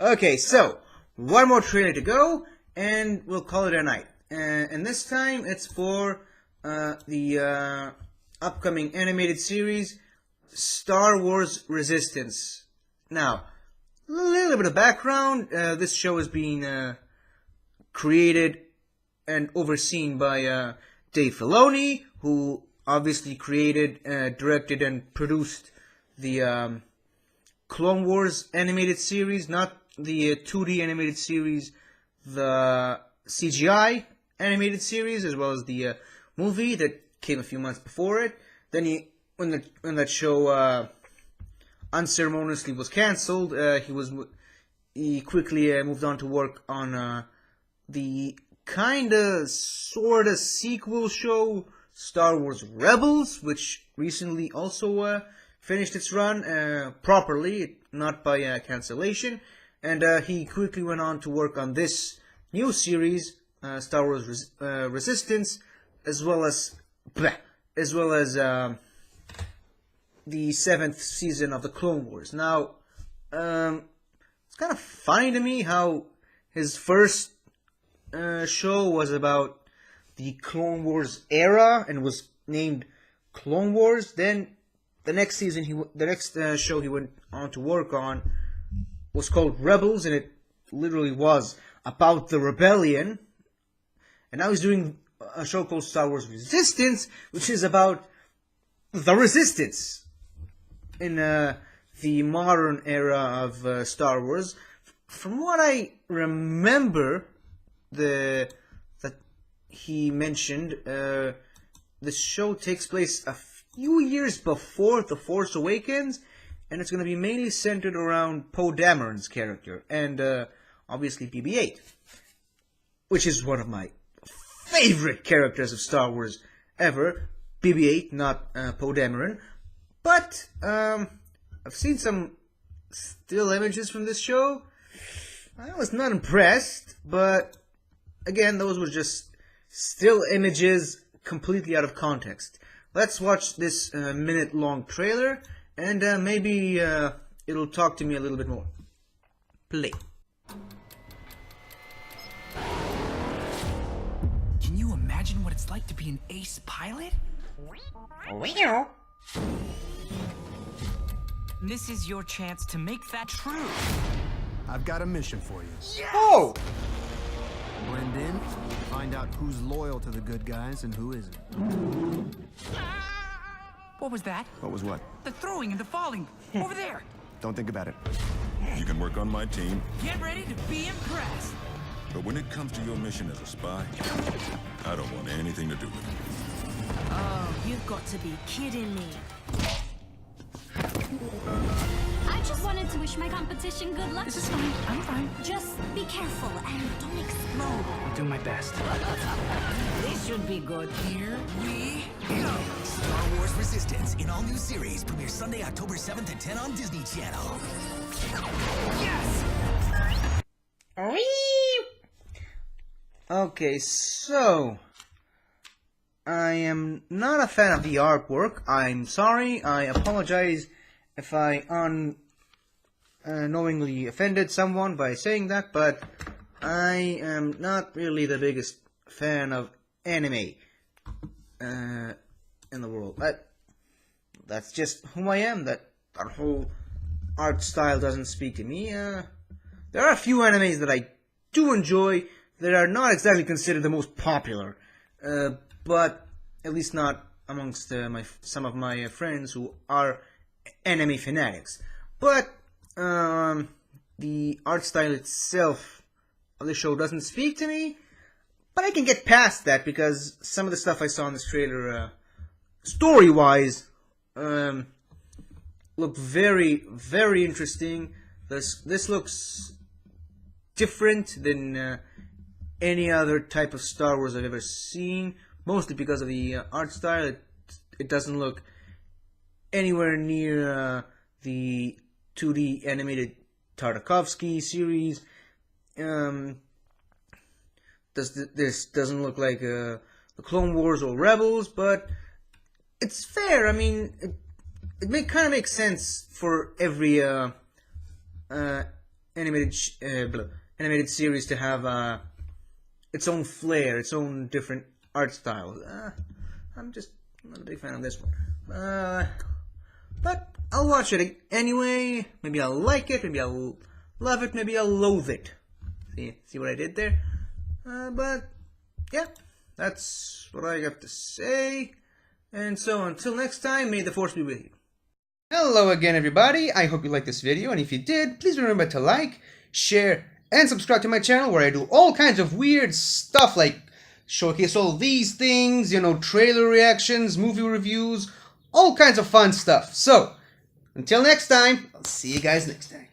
Okay, so one more trailer to go, and we'll call it a night. And this time it's for the upcoming animated series, Star Wars Resistance. Now, a little bit of background. This show is being created and overseen by Dave Filoni, who obviously created, directed, and produced the Clone Wars animated series, not the 2D animated series, the CGI animated series, as well as the movie that came a few months before it. Then when that show unceremoniously was cancelled, he quickly moved on to work on the kinda sorta sequel show Star Wars Rebels, which recently also finished its run properly, not by cancellation. And he quickly went on to work on this new series, Star Wars Resistance, as well as the 7th season of the Clone Wars. Now, it's kind of funny to me how his first show was about the Clone Wars era and was named Clone Wars. Then the next show he went on to work on was called Rebels, and it literally was about the rebellion. And now he's doing a show called Star Wars Resistance, which is about the resistance in the modern era of Star Wars. From what I remember, that he mentioned, the show takes place a few years before The Force Awakens, and it's going to be mainly centered around Poe Dameron's character, and obviously BB-8, which is one of my favorite characters of Star Wars ever. BB-8, not Poe Dameron. But I've seen some still images from this show. I was not impressed, but again, those were just still images completely out of context. Let's watch this minute-long trailer, and maybe it'll talk to me a little bit more. Play. Can you imagine what it's like to be an ace pilot? Well, This is your chance to make that true. I've got a mission for you. Yes! Oh! Blend in, find out who's loyal to the good guys and who isn't. What was that? What was what? The throwing and the falling. Over there. Don't think about it. You can work on my team, Get ready to be impressed. but when it comes to your mission as a spy, I don't want anything to do with it. oh, you've got to be kidding me. I just wanted to wish my competition good luck. This is fine. I'm fine. Just be careful and don't explode. I'll do my best. This should be good. Here we go. Star Wars Resistance in all new series premieres Sunday, October 7th at 10 on Disney Channel. Yes! Okay, so I am not a fan of the artwork. I'm sorry. I apologize if I unknowingly offended someone by saying that, but I am not really the biggest fan of anime in the world. That's just who I am. That whole art style doesn't speak to me. There are a few animes that I do enjoy that are not exactly considered the most popular, but at least not amongst some of my friends who are anime fanatics. But the art style itself of the show doesn't speak to me, but I can get past that because some of the stuff I saw in this trailer, story-wise, look very, very interesting. This looks different than any other type of Star Wars I've ever seen, mostly because of the art style. It doesn't look anywhere near the 2D animated Tartakovsky series. This doesn't look like the Clone Wars or Rebels, but it's fair. I mean, it kind of makes sense for every animated series to have its own flair, its own different art style. I'm just not a big fan of this one. But I'll watch it anyway. Maybe I'll like it, maybe I'll love it, maybe I'll loathe it. See what I did there? But yeah, that's what I got to say. And so until next time, may the force be with you. Hello again, everybody. I hope you liked this video, and if you did, please remember to like, share, and subscribe to my channel where I do all kinds of weird stuff like showcase all these things, you know, trailer reactions, movie reviews, all kinds of fun stuff. So, until next time, I'll see you guys next time.